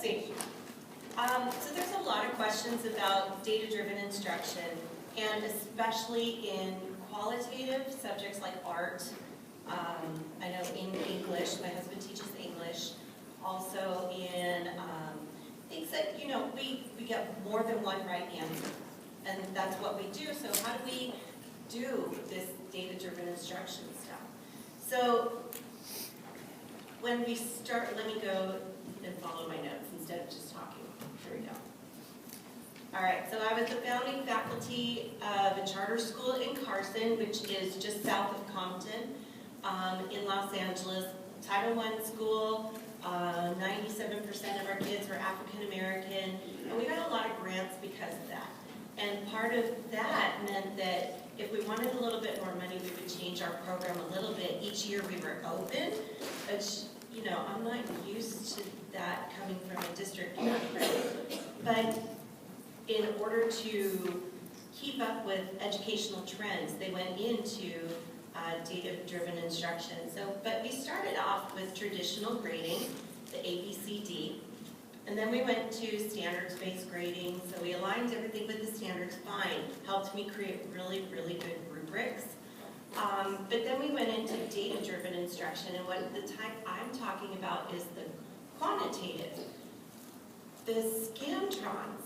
let's see. So there's a lot of questions about data-driven instruction, and especially in qualitative subjects like art. I know in English, my husband teaches English. Also in things that, you know, we get more than one right answer. And that's what we do. So how do we do this data-driven instruction stuff? So when we start, let me go and follow my notes instead of just talking. Here we go. All right, so I was the founding faculty of a charter school in Carson, which is just south of Compton, in Los Angeles. Title I school, 97% of our kids were African American, and we got a lot of grants because of that. And part of that meant that if we wanted a little bit more money, we would change our program a little bit. Each year we were open, which, you know, I'm not used to that coming from a district background. But in order to keep up with educational trends, they went into data-driven instruction. So, but we started off with traditional grading, the ABCD, and then we went to standards-based grading. So we aligned everything with the standards, fine, helped me create really, really good rubrics. But then we went into data-driven instruction, and what the type I'm talking about is the quantitative, the Scantrons,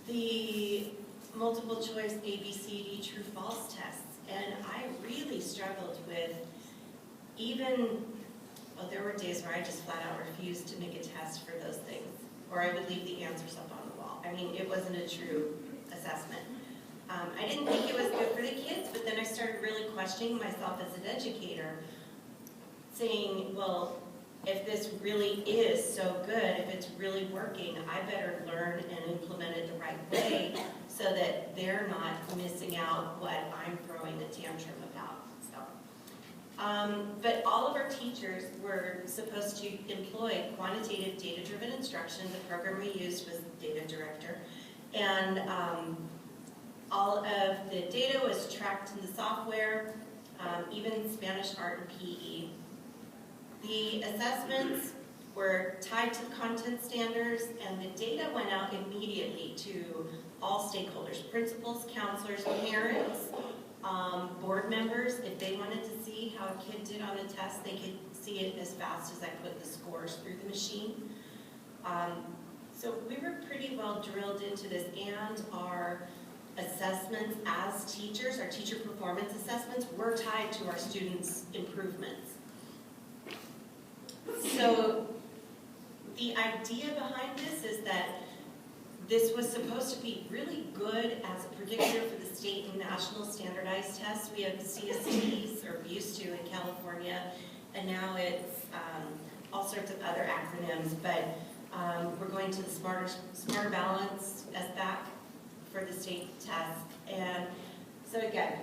the multiple choice ABCD true false tests. And I really struggled with even, well, there were days where I just flat out refused to make a test for those things, or I would leave the answers up on the wall. I mean, it wasn't a true assessment. I didn't think it was good for the kids, but then I started really questioning myself as an educator, saying, well, if this really is so good, if it's really working, I better learn and implement it the right way so that they're not missing out what I'm throwing a tantrum about. So, but all of our teachers were supposed to employ quantitative data-driven instruction. The program we used was Data Director. And all of the data was tracked in the software, even Spanish, art, and PE. The assessments were tied to the content standards, and the data went out immediately to all stakeholders, principals, counselors, parents, board members. If they wanted to see how a kid did on a test, they could see it as fast as I put the scores through the machine. So we were pretty well drilled into this, and our assessments as teachers, our teacher performance assessments, were tied to our students' improvements. So the idea behind this is that this was supposed to be really good as a predictor for the state and national standardized tests. We have CSTs, or we used to in California, and now it's all sorts of other acronyms, but we're going to the Smarter Balance SBAC for the state test. And so again,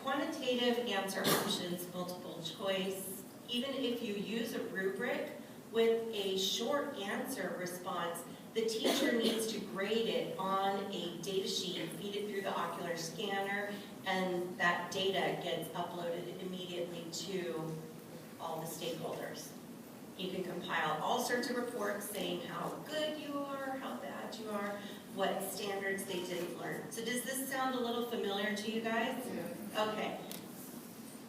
quantitative answer options, multiple choice. Even if you use a rubric with a short answer response, the teacher needs to grade it on a data sheet, feed it through the ocular scanner, and that data gets uploaded immediately to all the stakeholders. You can compile all sorts of reports saying how good you are, how bad you are, what standards they didn't learn. So does this sound a little familiar to you guys? Yeah. Okay.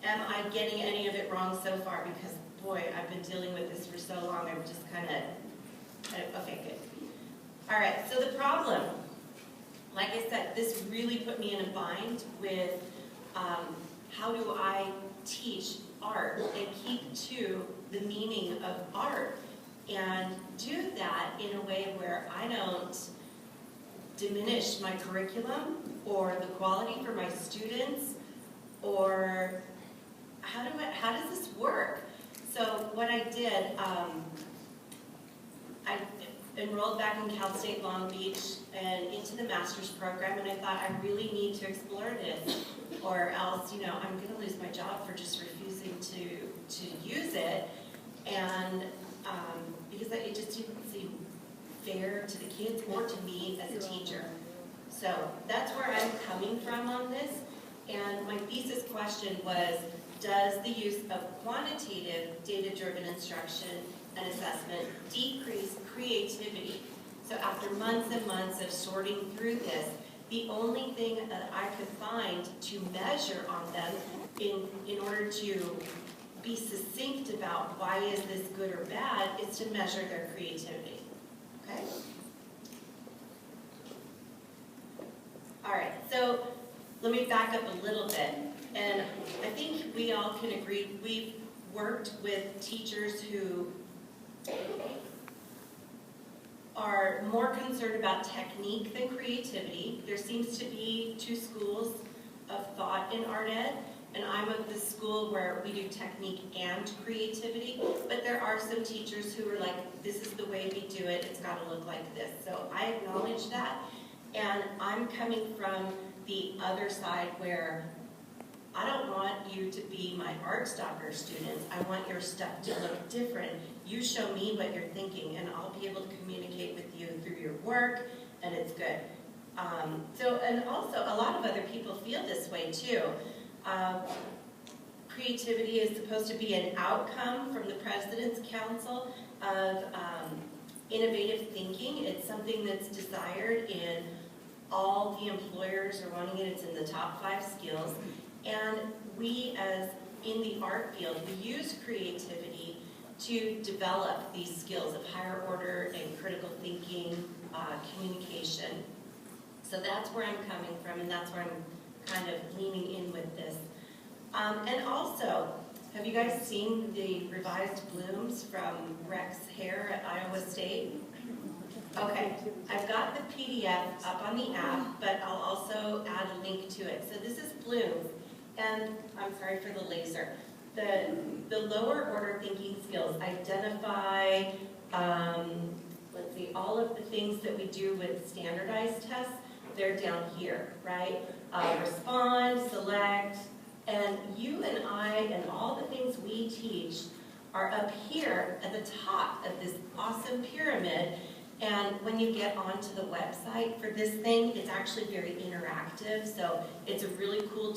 Am I getting any of it wrong so far? Because, boy, I've been dealing with this for so long, I'm just kind of, okay, good. All right, so the problem, like I said, this really put me in a bind with how do I teach art and keep to the meaning of art and do that in a way where I don't diminish my curriculum or the quality for my students, or how does this work? So what I did, I enrolled back in Cal State Long Beach and into the master's program, and I thought I really need to explore this, or else, you know, I'm going to lose my job for just refusing to use it, and because it just didn't seem fair to the kids or to me as a teacher. So that's where I'm coming from on this, and my thesis question was, does the use of quantitative data-driven instruction and assessment decrease creativity. So after months and months of sorting through this, the only thing that I could find to measure on them in order to be succinct about why is this good or bad is to measure their creativity. Okay? All right, so let me back up a little bit. And I think we all can agree we've worked with teachers who are more concerned about technique than creativity. There seems to be two schools of thought in art ed, and I'm of the school where we do technique and creativity, but there are some teachers who are like, this is the way we do it, it's got to look like this. So I acknowledge that, and I'm coming from the other side where I don't want you to be my Art Stalker students. I want your stuff to look different. You show me what you're thinking, and I'll be able to communicate with you through your work, and it's good. And also, a lot of other people feel this way too. Creativity is supposed to be an outcome from the President's Council of innovative thinking. It's something that's desired in all the employers are wanting it. It's in the top 5 skills. And we, as in the art field, we use creativity to develop these skills of higher order and critical thinking, communication. So that's where I'm coming from, and that's where I'm kind of leaning in with this. And also, have you guys seen the revised blooms from Rex Hare at Iowa State? Okay, I've got the PDF up on the app, but I'll also add a link to it. So this is blooms. And I'm sorry for the laser. The lower order thinking skills identify, let's see, all of the things that we do with standardized tests, they're down here, right? Respond, select, and you and I and all the things we teach are up here at the top of this awesome pyramid. And when you get onto the website for this thing, it's actually very interactive, so it's a really cool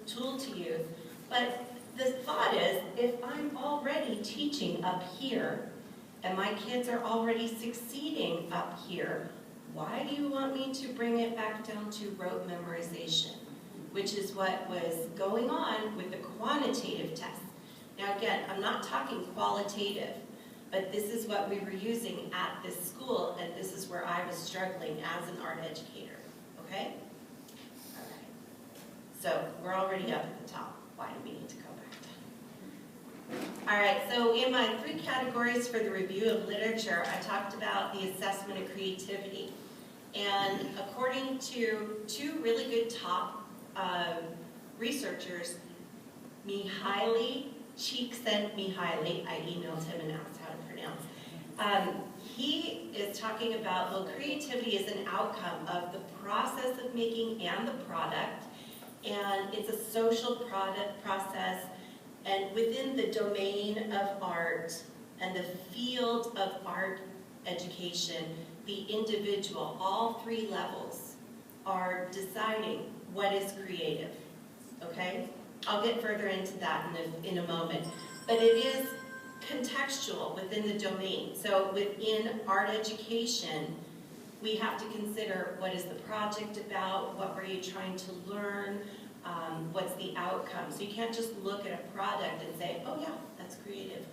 tool to use. But the thought is, if I'm already teaching up here, and my kids are already succeeding up here, why do you want me to bring it back down to rote memorization, which is what was going on with the quantitative tests. Now again, I'm not talking qualitative, but this is what we were using at this school, and this is where I was struggling as an art educator, okay? All right. So we're already up at the top. Why do we need to go back down? All right, so in my 3 categories for the review of literature, I talked about the assessment of creativity. And according to 2 really good top researchers, Mihaly Csikszentmihalyi, I emailed him and asked how to pronounce. He is talking about, well, creativity is an outcome of the process of making and the product, and it's a social process, and within the domain of art and the field of art education, the individual, all 3 levels, are deciding what is creative, okay? I'll get further into that in a moment. But it is contextual within the domain. So within art education, we have to consider what is the project about, what were you trying to learn, what's the outcome. So you can't just look at a product and say, oh yeah, that's creative.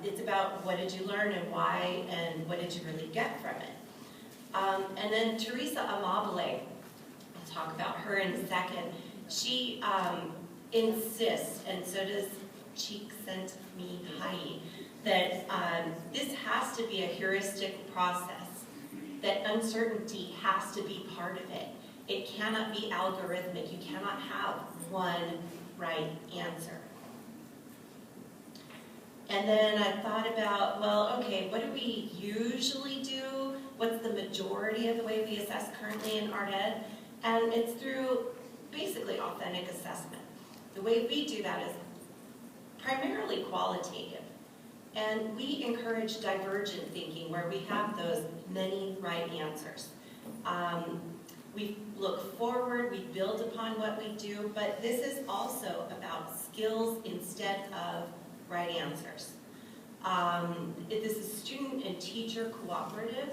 It's about what did you learn and why, and what did you really get from it. And then Teresa Amabile, I'll talk about her in a second. She insists, and so does Csikszentmihalyi, that this has to be a heuristic process, that uncertainty has to be part of it. It cannot be algorithmic. You cannot have one right answer. And then I thought about, well, okay, what do we usually do? What's the majority of the way we assess currently in art ed? And it's through basically authentic assessment. The way we do that is primarily qualitative. And we encourage divergent thinking, where we have those many right answers. We look forward, we build upon what we do, but this is also about skills instead of right answers. This is student and teacher cooperative.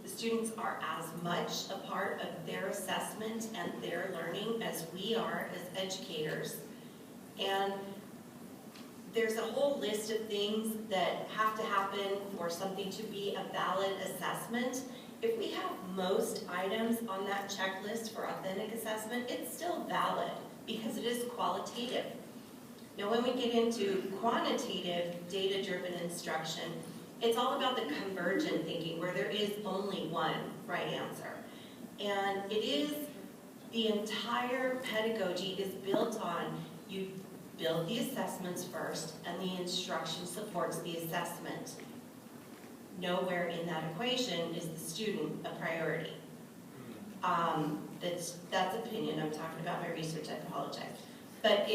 The students are as much a part of their assessment and their learning as we are as educators. And there's a whole list of things that have to happen for something to be a valid assessment. If we have most items on that checklist for authentic assessment, it's still valid because it is qualitative. Now, when we get into quantitative, data-driven instruction, it's all about the convergent thinking, where there is only one right answer. And it is, the entire pedagogy is built on, you build the assessments first, and the instruction supports the assessment. Nowhere in that equation is the student a priority. That's opinion. I'm talking about my research, I apologize. But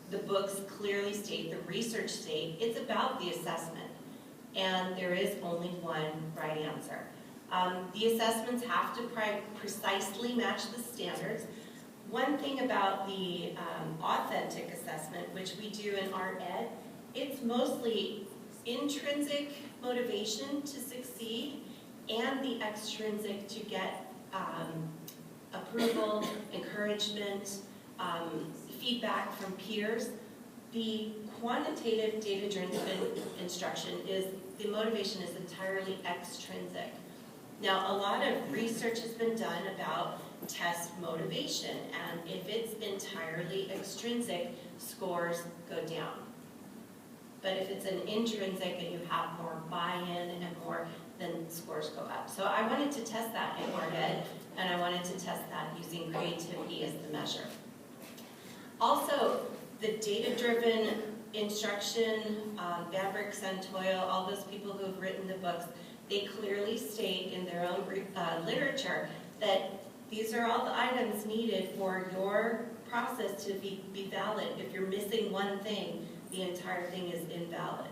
the books clearly state, the research state, it's about the assessment. And there is only one right answer. The assessments have to precisely match the standards. One thing about the authentic assessment, which we do in art ed, it's mostly intrinsic motivation to succeed and the extrinsic to get approval, encouragement, feedback from peers. The quantitative data-driven instruction is, the motivation is entirely extrinsic. Now, a lot of research has been done about test motivation, and if it's entirely extrinsic, scores go down. But if it's an intrinsic and you have more buy-in and more, then scores go up. So I wanted to test that in art ed, and I wanted to test that using creativity as the measure. Also, the data-driven instruction, Van Santoyo, all those people who have written the books, they clearly state in their own literature that these are all the items needed for your process to be valid. If you're missing one thing, the entire thing is invalid.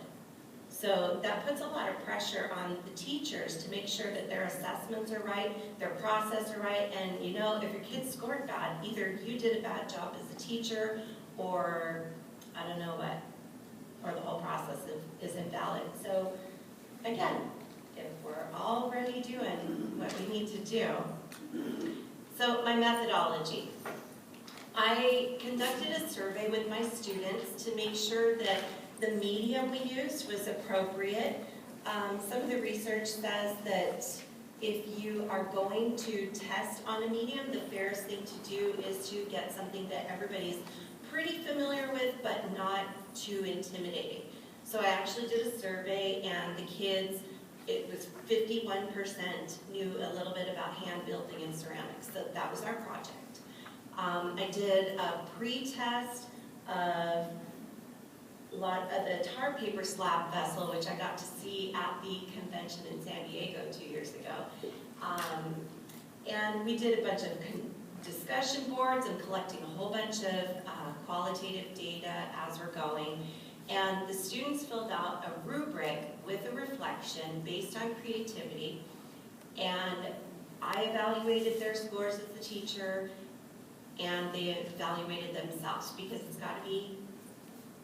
So that puts a lot of pressure on the teachers to make sure that their assessments are right, their process are right, and you know, if your kids scored bad, either you did a bad job as a teacher, or I don't know what, or the whole process is invalid. So again, if we're already doing what we need to do. So my methodology. I conducted a survey with my students to make sure that the medium we used was appropriate. Some of the research says that if you are going to test on a medium, the fairest thing to do is to get something that everybody's pretty familiar with, but not too intimidating. So I actually did a survey, and the kids, it was 51% knew a little bit about hand building and ceramics. So that was our project. I did a pre-test of a lot of the tar paper slab vessel, which I got to see at the convention in San Diego 2 years ago. And we did a bunch of discussion boards and collecting a whole bunch of qualitative data as we're going. And the students filled out a rubric with a reflection based on creativity. And I evaluated their scores as the teacher, and they evaluated themselves, because it's got to be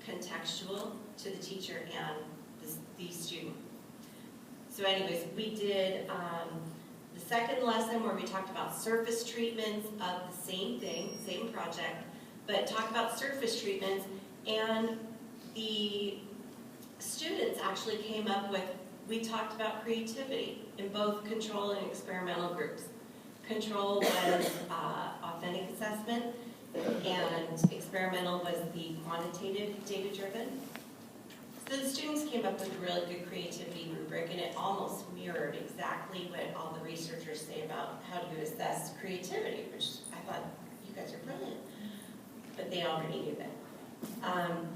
contextual to the teacher and the student. So anyways, we did the second lesson where we talked about surface treatments of the same thing, same project, but talk about surface treatments, and the students actually came up with, we talked about creativity in both control and experimental groups. Control was authentic assessment, and experimental was the quantitative data-driven. So the students came up with a really good creativity rubric, and it almost mirrored exactly what all the researchers say about how to assess creativity, which I thought, you guys are brilliant. But they already knew that.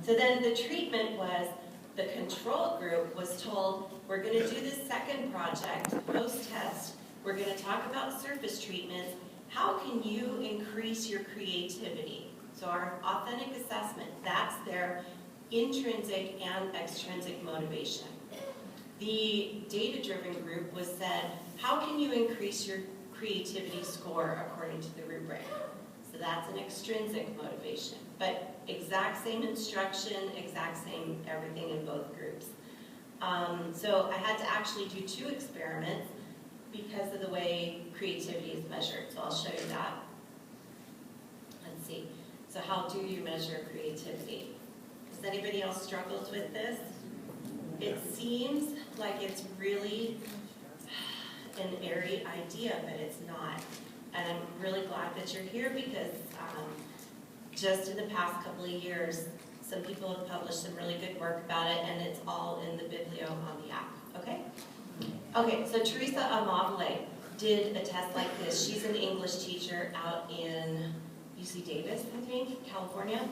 So then the treatment was, the control group was told, we're going to do this second project, post-test, we're going to talk about surface treatments. How can you increase your creativity? So our authentic assessment, that's their intrinsic and extrinsic motivation. The data-driven group was said, how can you increase your creativity score according to the rubric? So that's an extrinsic motivation, but exact same instruction, exact same everything in both groups. So I had to actually do 2 experiments because of the way creativity is measured. So I'll show you that. Let's see. So how do you measure creativity? Has anybody else struggled with this? It seems like it's really an airy idea, but it's not. And I'm really glad that you're here because just in the past couple of years, some people have published some really good work about it, and it's all in the biblio on the app, okay? Okay, so Teresa Amabile did a test like this. She's an English teacher out in UC Davis, I think, California.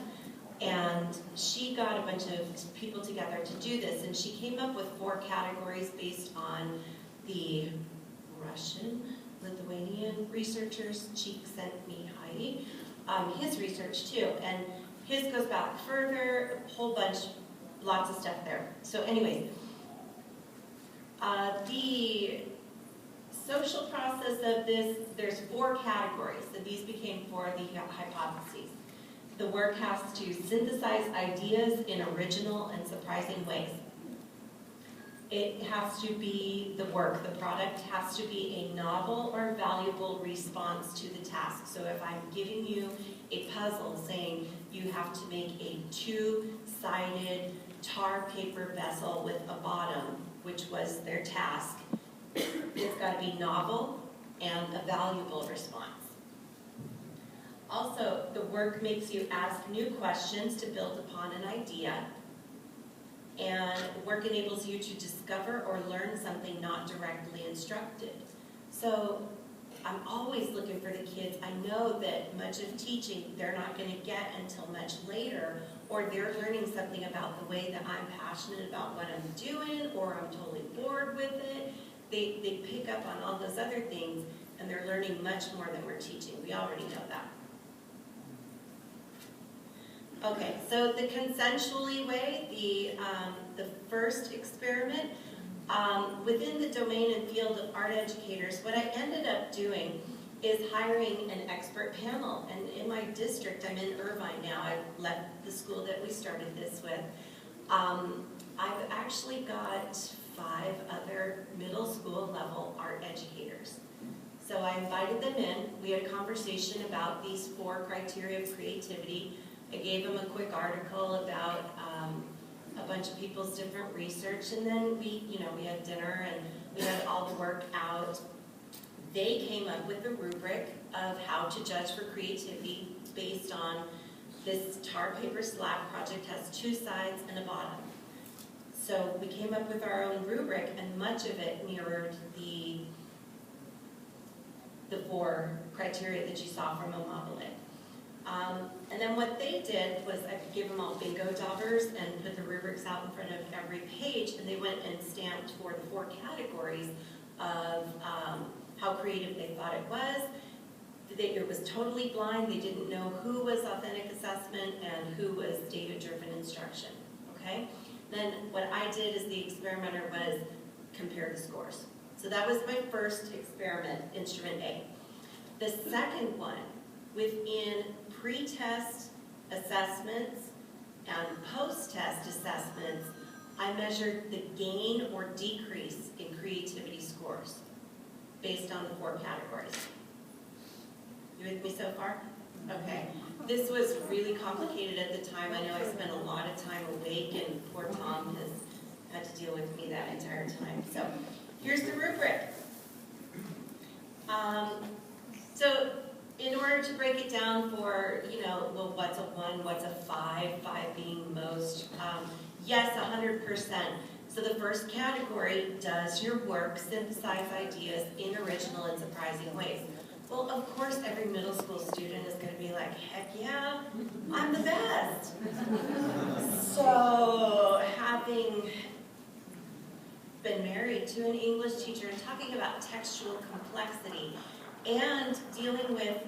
And she got a bunch of people together to do this, and she came up with 4 categories based on the Russian, Lithuanian researchers. Csikszentmihalyi, his research too, and his goes back further, a whole bunch, lots of stuff there. So anyways, the social process of this, there's 4 categories, so these became 4 of the hypotheses. The work has to synthesize ideas in original and surprising ways. It has to be, the work, the product has to be a novel or valuable response to the task. So if I'm giving you a puzzle saying you have to make a 2-sided tar paper vessel with a bottom, which was their task, it's got to be novel and a valuable response. Also, the work makes you ask new questions to build upon an idea. And work enables you to discover or learn something not directly instructed. So I'm always looking for the kids. I know that much of teaching they're not going to get until much later, or they're learning something about the way that I'm passionate about what I'm doing, or I'm totally bored with it. They pick up on all those other things, and they're learning much more than we're teaching. We already know that. Okay, so the consensually way, the first experiment, within the domain and field of art educators, what I ended up doing is hiring an expert panel. And in my district, I'm in Irvine now, I've left the school that we started this with. I've actually got 5 other middle school level art educators. So I invited them in, we had a conversation about these 4 criteria of creativity. I gave them a quick article about a bunch of people's different research, and then we had dinner and we had all the work out. They came up with the rubric of how to judge for creativity based on this tar paper slab project has 2 sides and a bottom. So we came up with our own rubric, and much of it mirrored the 4 criteria that you saw from Amabile. And then what they did was I gave them all bingo jobbers and put the rubrics out in front of every page, and they went and stamped for the 4 categories of how creative they thought it was. It was totally blind. They didn't know who was authentic assessment and who was data-driven instruction. Okay? Then what I did as the experimenter was compare the scores. So that was my first experiment, instrument A. The second one, within pre-test assessments and post-test assessments, I measured the gain or decrease in creativity scores based on the 4 categories. You with me so far? Okay. This was really complicated at the time. I know I spent a lot of time awake, and poor Tom has had to deal with me that entire time. So here's the rubric. So in order to break it down for, well, what's a 1, what's a 5, 5 being most, yes, 100%. So the first category, does your work synthesize ideas in original and surprising ways? Well, of course, every middle school student is going to be like, heck yeah, I'm the best. So having been married to an English teacher and talking about textual complexity, and dealing with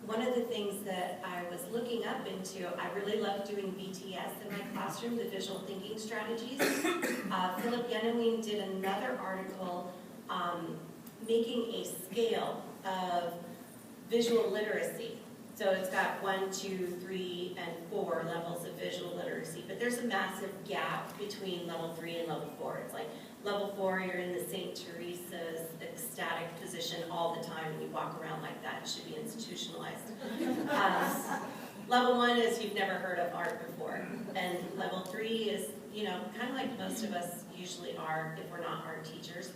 one of the things that I was looking up into, I really love doing VTS in my classroom, the visual thinking strategies. Philip Yenawine did another article making a scale of visual literacy. So it's got 1, 2, 3, and 4 levels of visual literacy, but there's a massive gap between level 3 and level 4. It's like level 4, you're in the St. Teresa's ecstatic position all the time, and you walk around like that. It should be institutionalized. Level 1 is you've never heard of art before, and level 3 is, you know, kind of like most of us usually are if we're not art teachers.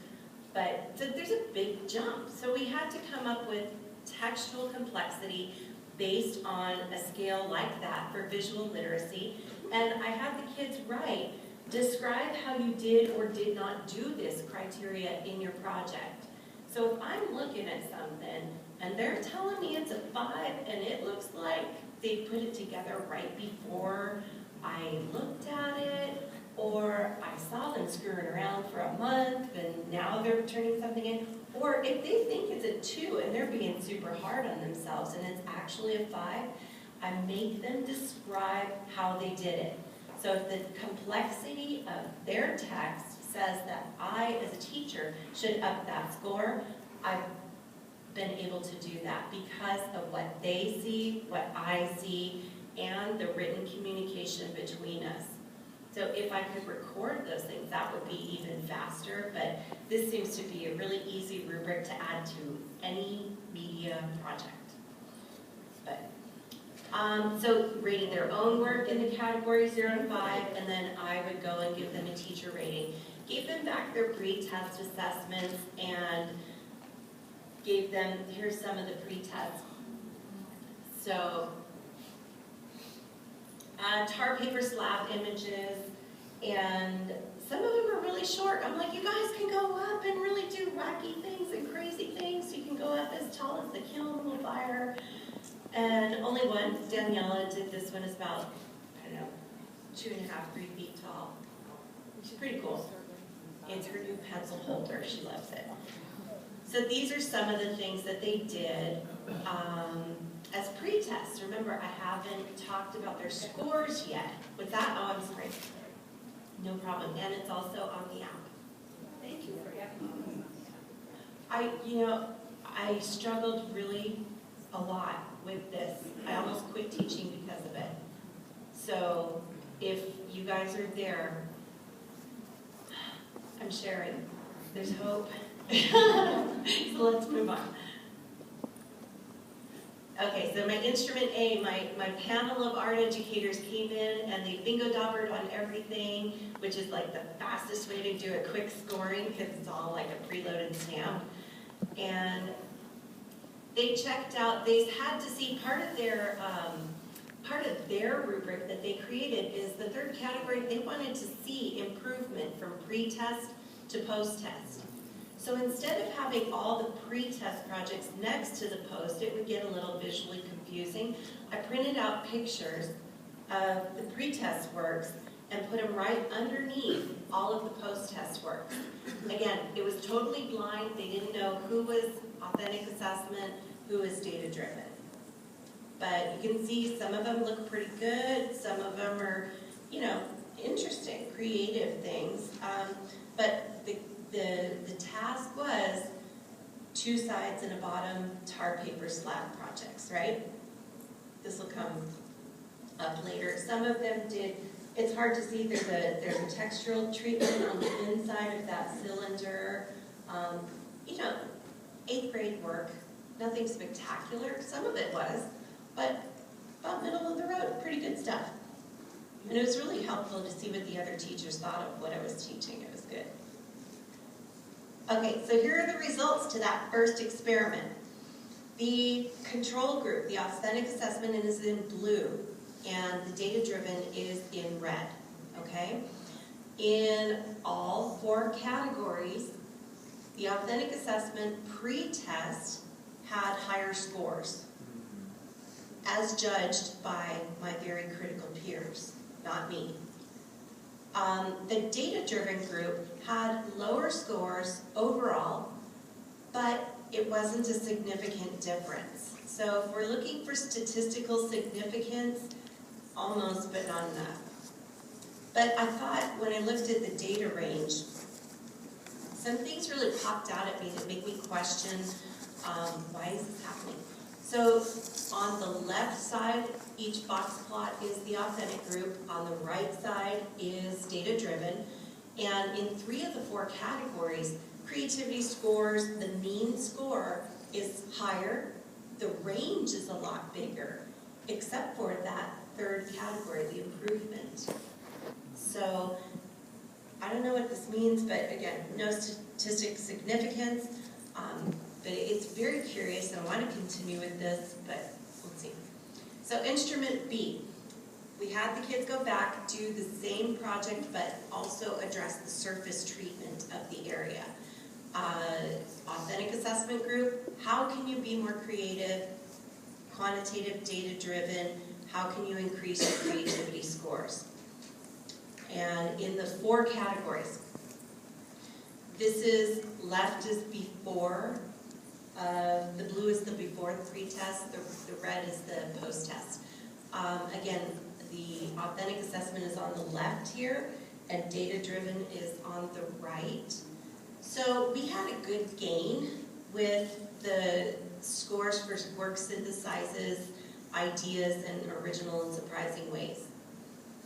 But so there's a big jump. So we had to come up with textual complexity based on a scale like that for visual literacy. And I had the kids write, describe how you did or did not do this criteria in your project. So if I'm looking at something and they're telling me it's a 5 and it looks like they put it together right before I looked at it, or I saw them screwing around for a month and now they're turning something in, or if they think it's a 2 and they're being super hard on themselves and it's actually a 5, I make them describe how they did it. So if the complexity of their text says that I, as a teacher, should up that score, I've been able to do that because of what they see, what I see, and the written communication between us. So if I could record those things, that would be even faster, but this seems to be a really easy rubric to add to any media project. But, so rating their own work in the category 0 to 5, and then I would go and give them a teacher rating. Gave them back their pre-test assessments and gave them, here's some of the pre-tests. So, tar paper slab images, and some of them are really short. I'm like, you guys can go up and really do wacky things and crazy things. You can go up as tall as the kiln will fire. And only one, Daniela did this one, is about, I don't know, 2.5, 3 feet tall. Which is pretty cool. It's her new pencil holder, she loves it. So these are some of the things that they did as pre-tests. Remember, I haven't talked about their scores yet. With that, oh, I'm sorry. No problem. And it's also on the app. Thank you for I struggled really a lot with this. I almost quit teaching because of it. So if you guys are there, I'm sharing. There's hope. So let's move on. Okay, so my instrument A, my panel of art educators came in and they bingo dobbered on everything, which is like the fastest way to do a quick scoring because it's all like a preloaded stamp. And they checked out, they had to see part of their rubric that they created is the third category. They wanted to see improvement from pre-test to post-test. So instead of having all the pre-test projects next to the post, it would get a little visually confusing. I printed out pictures of the pre-test works and put them right underneath all of the post-test works. Again, it was totally blind. They didn't know who was authentic assessment, who was data-driven. But you can see some of them look pretty good. Some of them are, interesting, creative things. But the task was 2 sides and a bottom tar paper slab projects, right? This will come up later. Some of them did, it's hard to see, there's a textural treatment on the inside of that cylinder. 8th grade work, nothing spectacular. Some of it was, but about middle of the road, pretty good stuff. And it was really helpful to see what the other teachers thought of what I was teaching. It was good. Okay, so here are the results to that first experiment. The control group, the authentic assessment, is in blue, and the data-driven is in red, okay? In all 4 categories, the authentic assessment pre-test had higher scores, as judged by my very critical peers, not me. The data-driven group had lower scores overall, but it wasn't a significant difference. So if we're looking for statistical significance, almost, but not enough. But I thought when I looked at the data range, some things really popped out at me that make me question, why is this happening? So on the left side, each box plot is the authentic group. On the right side is data-driven. And in 3 of the 4 categories, creativity scores, the mean score is higher. The range is a lot bigger, except for that 3rd category, the improvement. So I don't know what this means, but again, no statistic significance. But it's very curious, and I want to continue with this, but let's see. So instrument B, we had the kids go back, do the same project, but also address the surface treatment of the area. Authentic assessment group, how can you be more creative, quantitative, data-driven, how can you increase your creativity scores? And in the 4 categories, this is left is before, the blue is the before the pre-test, the red is the post-test. Again, the authentic assessment is on the left here, and data-driven is on the right. So we had a good gain with the scores for work synthesizes, ideas, and original and surprising ways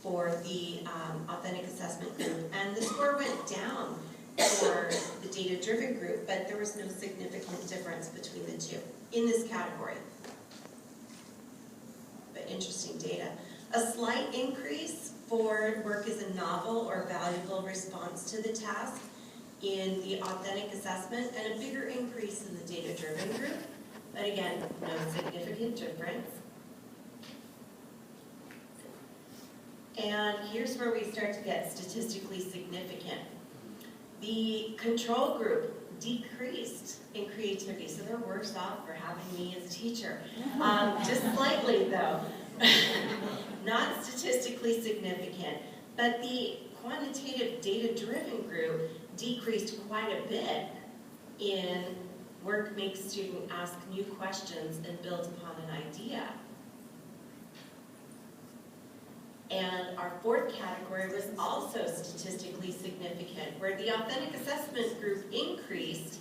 for the authentic assessment group. And the score went down for the data-driven group, but there was no significant difference between the 2 in this category. But interesting data. A slight increase for work as a novel or valuable response to the task in the authentic assessment, and a bigger increase in the data-driven group. But again, no significant difference. And here's where we start to get statistically significant. The control group decreased in creativity, so they're worse off for having me as a teacher. Just slightly, though. Not statistically significant. But the quantitative data-driven group decreased quite a bit in work makes student ask new questions and build upon an idea. And our 4th category was also statistically significant, where the authentic assessment group increased,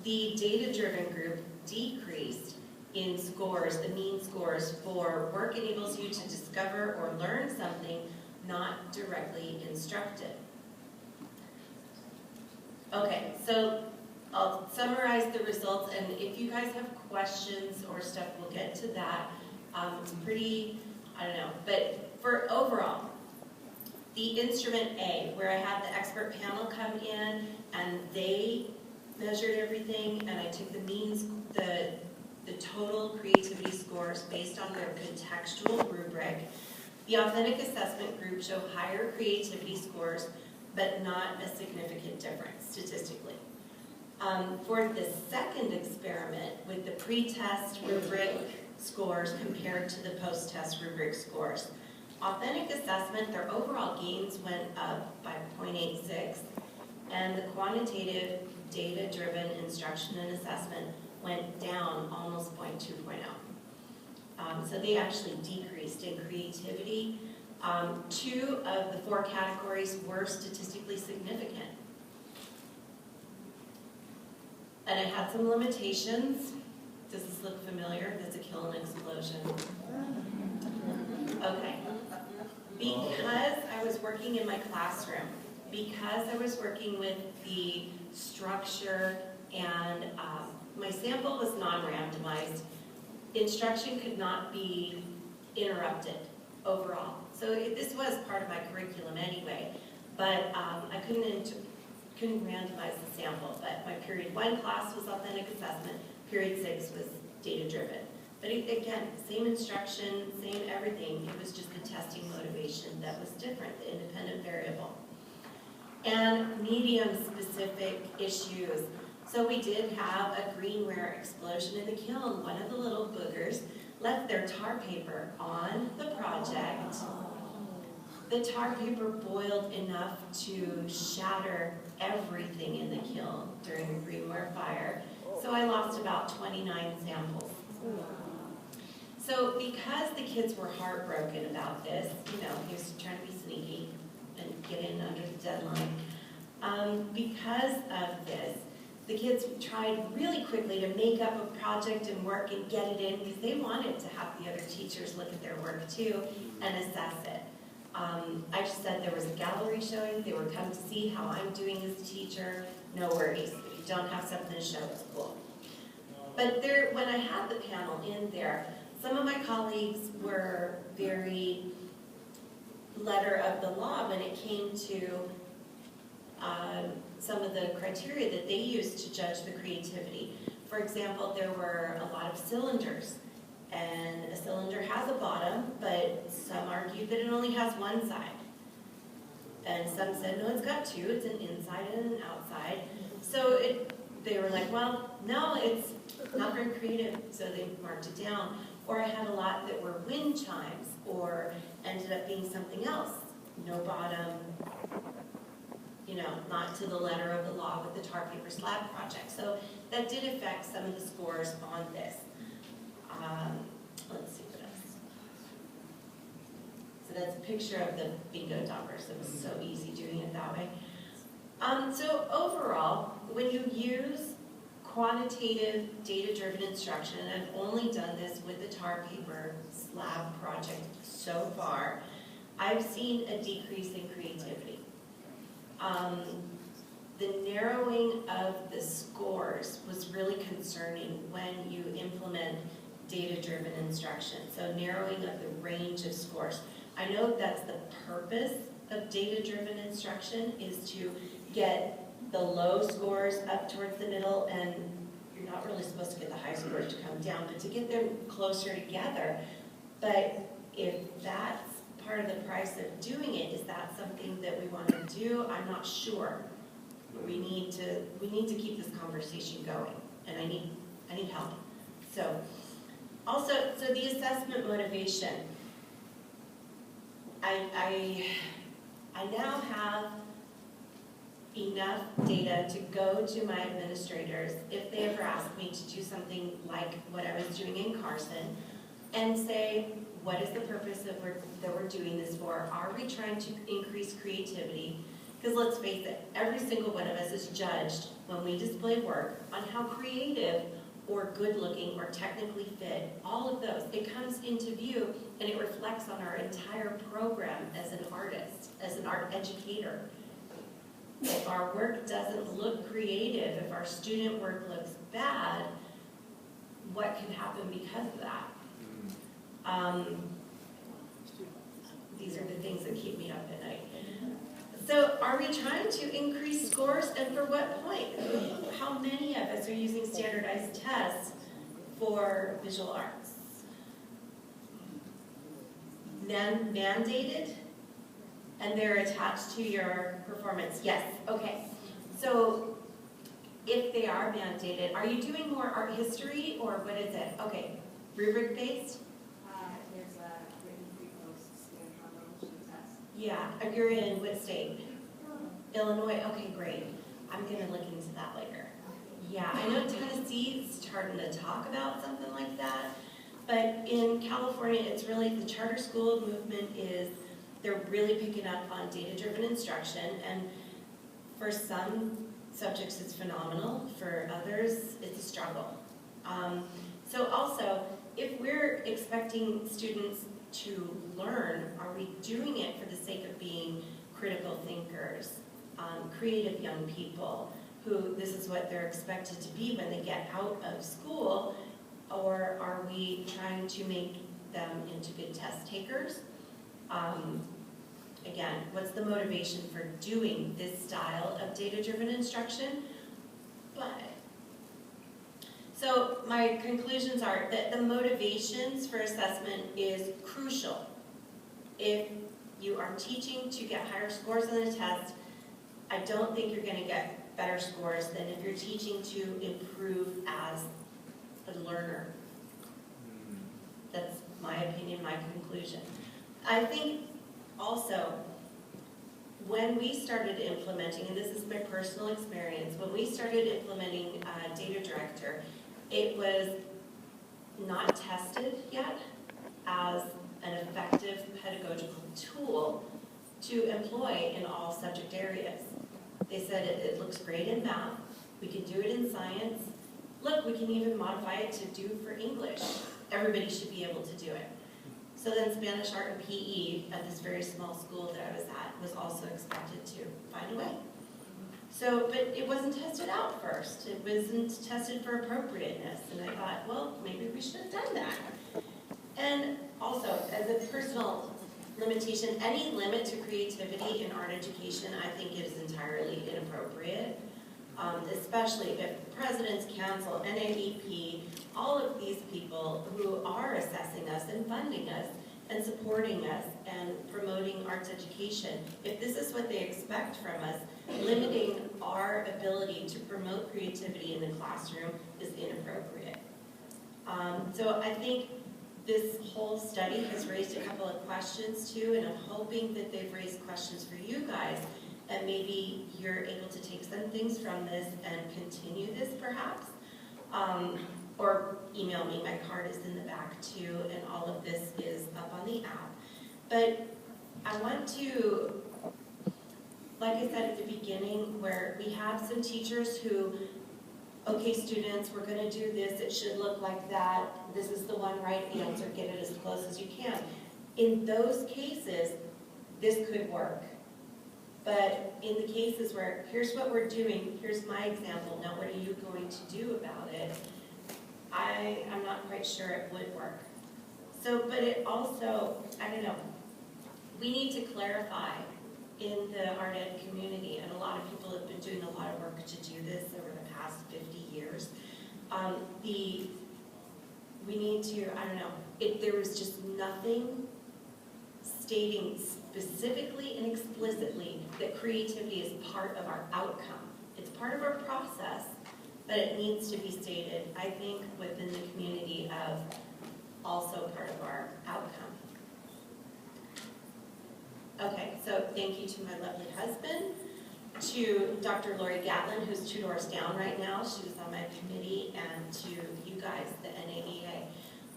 the data-driven group decreased in scores, the mean scores for work enables you to discover or learn something not directly instructed. Okay, so I'll summarize the results, and if you guys have questions or stuff, we'll get to that. It's pretty, I don't know, but for overall, the instrument A, where I had the expert panel come in and they measured everything, and I took the means, the total creativity scores based on their contextual rubric. The authentic assessment group showed higher creativity scores, but not a significant difference statistically. For the second experiment, with the pre-test rubric scores compared to the post-test rubric scores, authentic assessment, their overall gains went up by 0.86, and the quantitative data-driven instruction and assessment went down almost 0.2. So they actually decreased in creativity. 2 of the 4 categories were statistically significant. And I had some limitations. Does this look familiar? Does it kill an explosion? Okay. Because I was working in my classroom, because I was working with the structure, and my sample was non-randomized, instruction could not be interrupted overall. So this was part of my curriculum anyway, but I couldn't randomize the sample. But my period 1 class was authentic assessment, period 6 was data-driven. But again, same instruction, same everything. It was just the testing motivation that was different, the independent variable. And medium-specific issues. So we did have a greenware explosion in the kiln. One of the little boogers left their tar paper on the project. The tar paper boiled enough to shatter everything in the kiln during the greenware fire. So I lost about 29 samples. So because the kids were heartbroken about this, he was trying to be sneaky and get in under the deadline. Because of this, the kids tried really quickly to make up a project and work and get it in because they wanted to have the other teachers look at their work too and assess it. I just said there was a gallery showing, they would come to see how I'm doing as a teacher, no worries. If you don't have something to show, it's cool. But there, when I had the panel in there, some of my colleagues were very letter of the law when it came to some of the criteria that they used to judge the creativity. For example, there were a lot of cylinders, and a cylinder has a bottom, but some argued that it only has one side. And some said, no, it's got two, it's an inside and an outside. So they were like, well, no, it's not very creative, so they marked it down. Or I had a lot that were wind chimes, or ended up being something else. No bottom, you know, not to the letter of the law with the tar paper slab project. So that did affect some of the scores on this. Let's see what else. So that's a picture of the bingo toppers. It was so easy doing it that way. So overall, when you use quantitative data-driven instruction, and I've only done this with the tar paper slab project so far, I've seen a decrease in creativity. The narrowing of the scores was really concerning when you implement data-driven instruction. So narrowing of the range of scores. I know that's the purpose of data-driven instruction, is to get the low scores up towards the middle, and you're not really supposed to get the high scores to come down, but to get them closer together. But if that's part of the price of doing it, is that something that we want to do? I'm not sure. But we need to keep this conversation going, and I need help. So the assessment motivation. I now have enough data to go to my administrators if they ever ask me to do something like what I was doing in Carson, and say, what is the purpose that we're doing this for? Are we trying to increase creativity? Because let's face it, every single one of us is judged when we display work on how creative or good looking or technically fit, all of those. It comes into view and it reflects on our entire program as an artist, as an art educator. If our work doesn't look creative, if our student work looks bad, what can happen because of that? These are the things that keep me up at night. So are we trying to increase scores, and for what point? How many of us are using standardized tests for visual arts? Mandated? And they're attached to your performance? Yes, okay. So if they are mandated, are you doing more art history, or what is it? Okay, rubric-based? There's a written pre-post standard test. Yeah, you're in what state? Illinois, okay, great. I'm gonna look into that later. Yeah, I know Tennessee's starting to talk about something like that, but in California, it's really, the charter school movement is, they're really picking up on data-driven instruction, and for some subjects it's phenomenal, for others it's a struggle. So also, if we're expecting students to learn, are we doing it for the sake of being critical thinkers, creative young people, who this is what they're expected to be when they get out of school, or are we trying to make them into good test takers? Again, what's the motivation for doing this style of data-driven instruction? So my conclusions are that the motivations for assessment is crucial. If you are teaching to get higher scores on the test, I don't think you're going to get better scores than if you're teaching to improve as a learner. That's my opinion, my conclusion. I think also, when we started implementing, and this is my personal experience, when we started implementing Data Director, it was not tested yet as an effective pedagogical tool to employ in all subject areas. They said it looks great in math, We can do it in science. Look, we can even modify it to do for English. Everybody should be able to do it. So then Spanish, art, and PE at this very small school that I was at was also expected to find a way. So, but it wasn't tested out first. It wasn't tested for appropriateness. And I thought, well, maybe we should have done that. And also, as a personal limitation, any limit to creativity in art education, I think is entirely inappropriate. Especially if President's Council, NAEP, all of these people who are assessing us and funding us and supporting us and promoting arts education, if this is what they expect from us, limiting our ability to promote creativity in the classroom is inappropriate. So I think this whole study has raised a couple of questions too, and I'm hoping that they've raised questions for you guys, and maybe you're able to take some things from this and continue this perhaps, or email me. My card is in the back too, and all of this is up on the app. But I want to, like I said at the beginning, where we have some teachers who, okay students, we're going to do this, it should look like that, this is the one right answer, get it as close as you can. In those cases, this could work. But in the cases where, here's what we're doing, here's my example, now what are you going to do about it? I'm not quite sure it would work. So, but it also, I don't know, we need to clarify in the art ed community, and a lot of people have been doing a lot of work to do this over the past 50 years. We need to, I don't know, there was just nothing stating specifically and explicitly that creativity is part of our outcome. It's part of our process, but it needs to be stated, I think, within the community of also part of our outcome. Okay, so thank you to my lovely husband, to Dr. Lori Gatlin, who's 2 doors down right now. She was on my committee, and to you guys, the NAEA.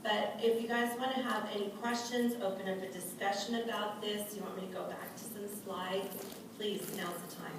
But if you guys want to have any questions, open up a discussion about this, you want me to go back to some slides, please, now's the time.